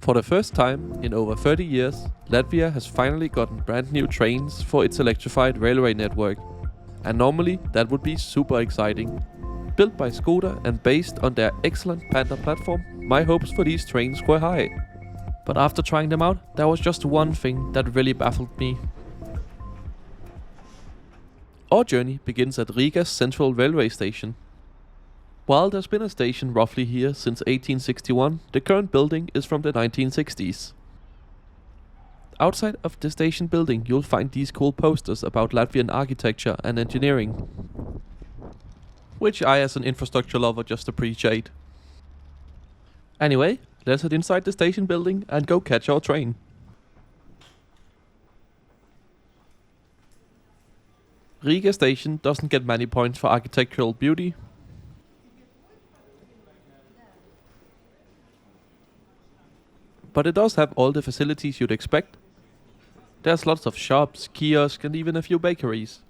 For the first time in over 30 years, Latvia has finally gotten brand new trains for its electrified railway network. And normally that would be super exciting. Built by Škoda and based on their excellent Panda platform, my hopes for these trains were high. But after trying them out, there was just one thing that really baffled me. Our journey begins at Riga's central railway station. While there's been a station roughly here since 1861, the current building is from the 1960s. Outside of the station building, you'll find these cool posters about Latvian architecture and engineering, which I as an infrastructure lover just appreciate. Anyway, let's head inside the station building and go catch our train. Riga Station doesn't get many points for architectural beauty, but it does have all the facilities you'd expect. There's lots of shops, kiosks and even a few bakeries.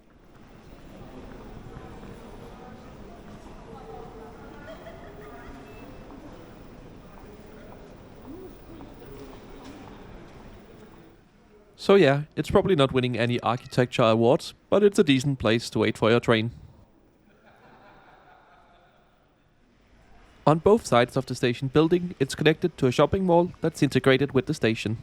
So yeah, it's probably not winning any architecture awards, but it's a decent place to wait for your train. On both sides of the station building, it's connected to a shopping mall that's integrated with the station.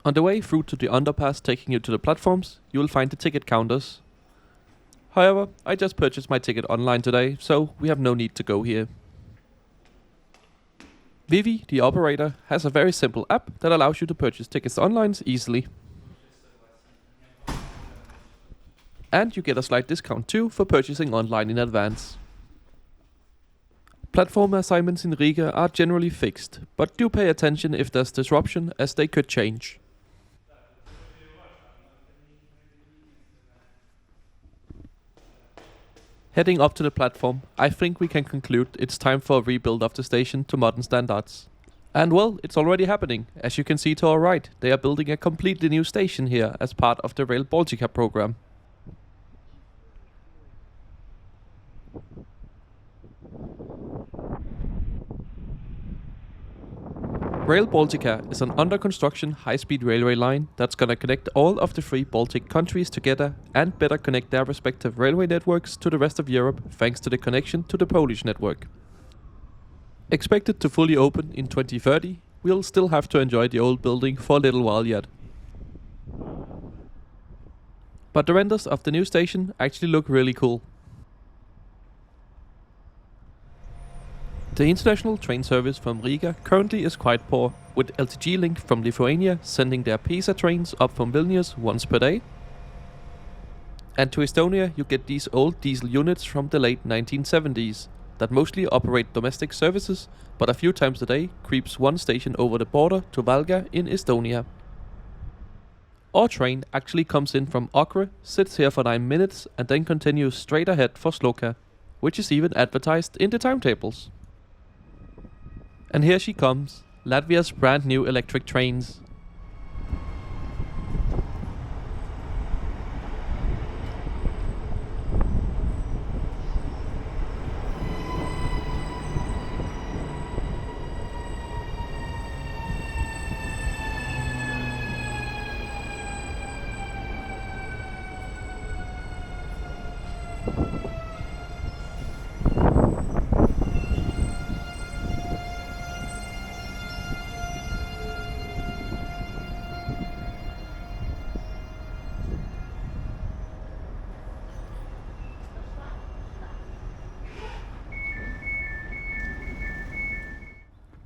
On the way through to the underpass taking you to the platforms, you will find the ticket counters. However, I just purchased my ticket online today, so we have no need to go here. Vivi, the operator, has a very simple app that allows you to purchase tickets online easily. And you get a slight discount too for purchasing online in advance. Platform assignments in Riga are generally fixed, but do pay attention if there's disruption, as they could change. Heading up to the platform, I think we can conclude it's time for a rebuild of the station to modern standards. And well, it's already happening. As you can see to our right, they are building a completely new station here as part of the Rail Baltica program. Rail Baltica is an under-construction high-speed railway line that's gonna connect all of the three Baltic countries together and better connect their respective railway networks to the rest of Europe thanks to the connection to the Polish network. Expected to fully open in 2030, we'll still have to enjoy the old building for a little while yet. But the renders of the new station actually look really cool. The international train service from Riga currently is quite poor, with LTG Link from Lithuania sending their Pisa trains up from Vilnius once per day. And to Estonia you get these old diesel units from the late 1970s that mostly operate domestic services, but a few times a day creeps one station over the border to Valga in Estonia. Our train actually comes in from Ogre, sits here for 9 minutes and then continues straight ahead for Sloka, which is even advertised in the timetables. And here she comes, Latvia's brand new electric trains.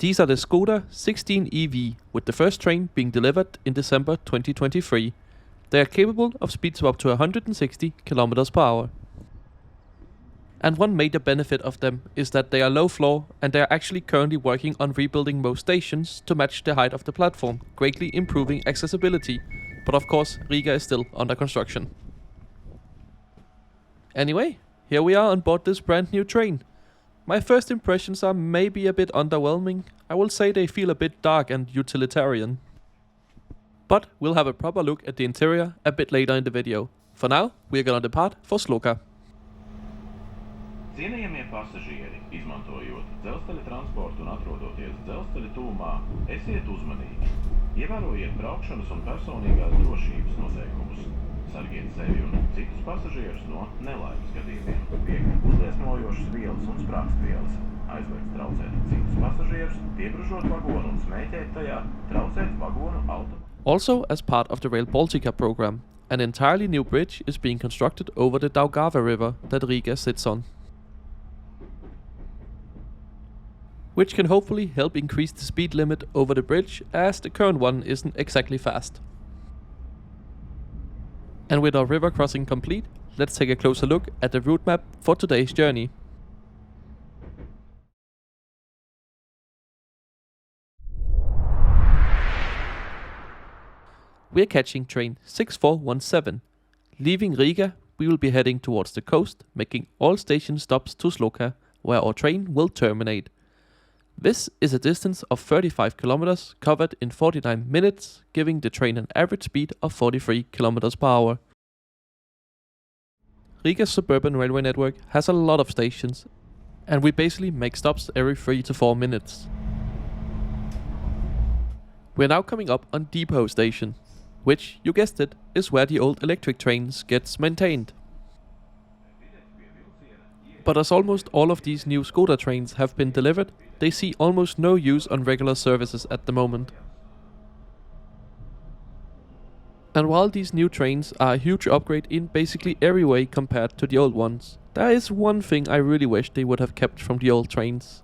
These are the Škoda 16 EV, with the first train being delivered in December 2023. They are capable of speeds of up to 160 km per hour. And one major benefit of them is that they are low floor and they are actually currently working on rebuilding most stations to match the height of the platform, greatly improving accessibility. But of course, Riga is still under construction. Anyway, here we are on board this brand new train. My first impressions are maybe a bit underwhelming. I will say they feel a bit dark and utilitarian. But we'll have a proper look at the interior a bit later in the video. For now, we're gonna depart for Sloka. Cienījamie pasažieri, izmantojot dzelzceļa transportu un atrodoties dzelzceļa tuvumā, esiet uzmanīgi. Ievērojiet braukšanas un personīgās drošības noteikumus. Sargiet sevi un citus pasažierus no nelaimes gadījumiem. Tiek uzliesmojošas vielas un sprāgstvielas. Aizliegts traucēt citus pasažierus, piebružot vagonu un smēķēt tajā, traucēt vagonu auto. Also, as part of the Rail Baltica program, an entirely new bridge is being constructed over the Daugava River that Riga sits on, which can hopefully help increase the speed limit over the bridge, as the current one isn't exactly fast. And with our river crossing complete, let's take a closer look at the route map for today's journey. We're catching train 6417. Leaving Riga, we will be heading towards the coast, making all station stops to Sloka, where our train will terminate. This is a distance of 35 kilometers covered in 49 minutes, giving the train an average speed of 43 kilometers per hour. Riga's suburban railway network has a lot of stations, and we basically make stops every 3 to 4 minutes. We're now coming up on Depature Station, which, you guessed it, is where the old electric trains gets maintained. But as almost all of these new Škoda trains have been delivered, they see almost no use on regular services at the moment. And while these new trains are a huge upgrade in basically every way compared to the old ones, there is one thing I really wish they would have kept from the old trains.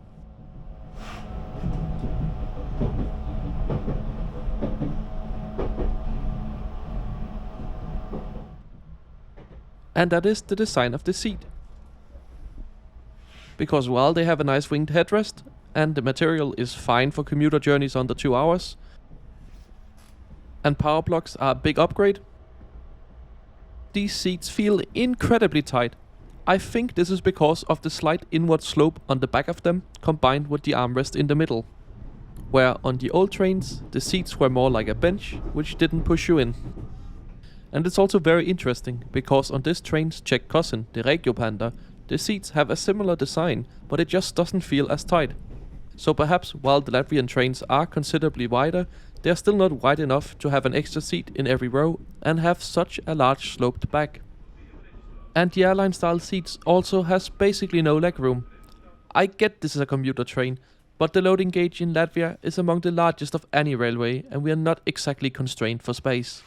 And that is the design of the seat. Because while they have a nice winged headrest, and the material is fine for commuter journeys under 2 hours, and power blocks are a big upgrade, these seats feel incredibly tight. I think this is because of the slight inward slope on the back of them, combined with the armrest in the middle, where on the old trains the seats were more like a bench, which didn't push you in. And it's also very interesting, because on this train's Czech cousin, the Regio Panda, the seats have a similar design, but it just doesn't feel as tight. So perhaps while the Latvian trains are considerably wider, they are still not wide enough to have an extra seat in every row and have such a large sloped back. And the airline style seats also has basically no legroom. I get this is a commuter train, but the loading gauge in Latvia is among the largest of any railway, and we are not exactly constrained for space.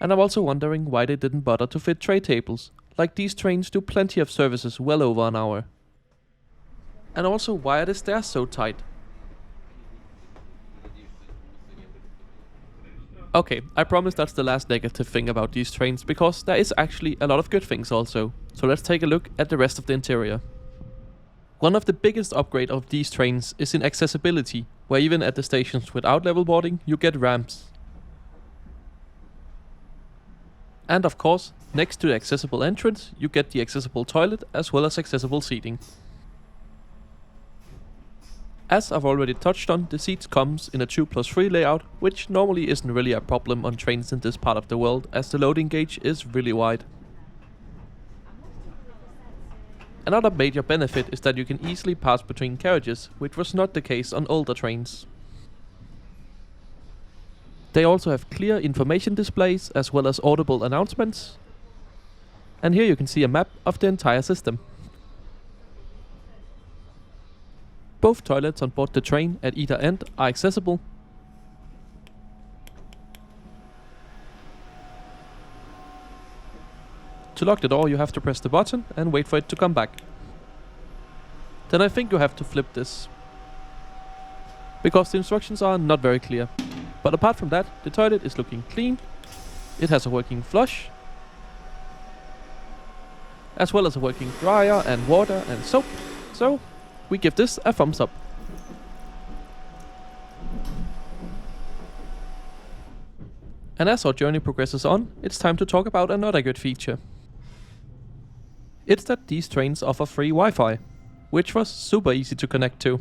And I'm also wondering why they didn't bother to fit tray tables, like these trains do plenty of services well over an hour. And also, why are the stairs so tight? Okay, I promise that's the last negative thing about these trains, because there is actually a lot of good things also. So let's take a look at the rest of the interior. One of the biggest upgrades of these trains is in accessibility, where even at the stations without level boarding, you get ramps. And of course, next to the accessible entrance, you get the accessible toilet as well as accessible seating. As I've already touched on, the seats comes in a 2+3 layout, which normally isn't really a problem on trains in this part of the world, as the loading gauge is really wide. Another major benefit is that you can easily pass between carriages, which was not the case on older trains. They also have clear information displays as well as audible announcements. And here you can see a map of the entire system. Both toilets on board the train at either end are accessible. To lock the door, you have to press the button and wait for it to come back. Then I think you have to flip this, because the instructions are not very clear. But apart from that, the toilet is looking clean, it has a working flush, as well as a working dryer and water and soap, so we give this a thumbs up. And as our journey progresses on, it's time to talk about another good feature. It's that these trains offer free Wi-Fi, which was super easy to connect to.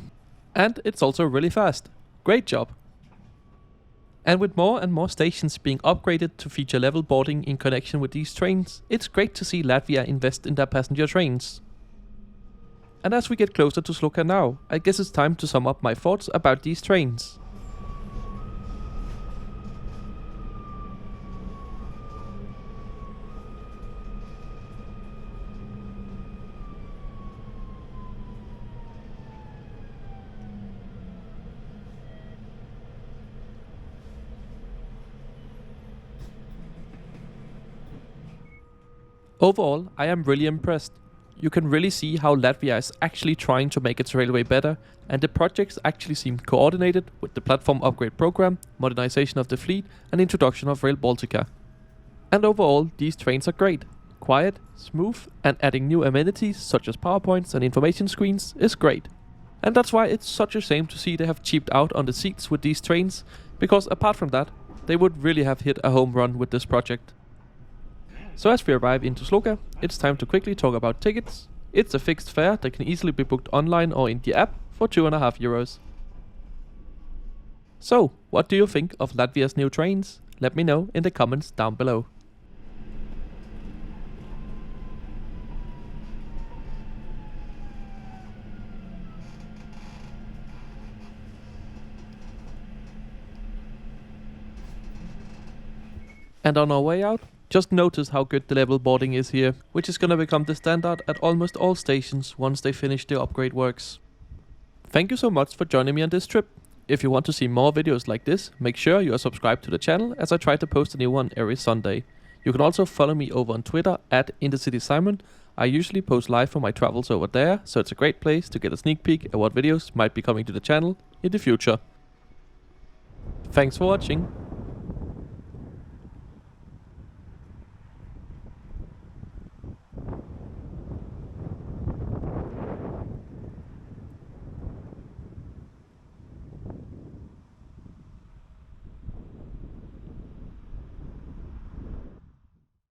And it's also really fast. Great job! And with more and more stations being upgraded to feature level boarding in connection with these trains, it's great to see Latvia invest in their passenger trains. And as we get closer to Sloka now, I guess it's time to sum up my thoughts about these trains. Overall, I am really impressed. You can really see how Latvia is actually trying to make its railway better, and the projects actually seem coordinated with the platform upgrade program, modernization of the fleet, and introduction of Rail Baltica. And overall, these trains are great. Quiet, smooth, and adding new amenities such as PowerPoints and information screens is great. And that's why it's such a shame to see they have cheaped out on the seats with these trains, because apart from that, they would really have hit a home run with this project. So as we arrive into Sloka, it's time to quickly talk about tickets. It's a fixed fare that can easily be booked online or in the app for €2.5. So, what do you think of Latvia's new trains? Let me know in the comments down below. And on our way out, just notice how good the level boarding is here, which is gonna become the standard at almost all stations once they finish the upgrade works. Thank you so much for joining me on this trip. If you want to see more videos like this, make sure you are subscribed to the channel as I try to post a new one every Sunday. You can also follow me over on Twitter at InTheCitySimon. I usually post live from my travels over there, so it's a great place to get a sneak peek at what videos might be coming to the channel in the future. Thanks for watching.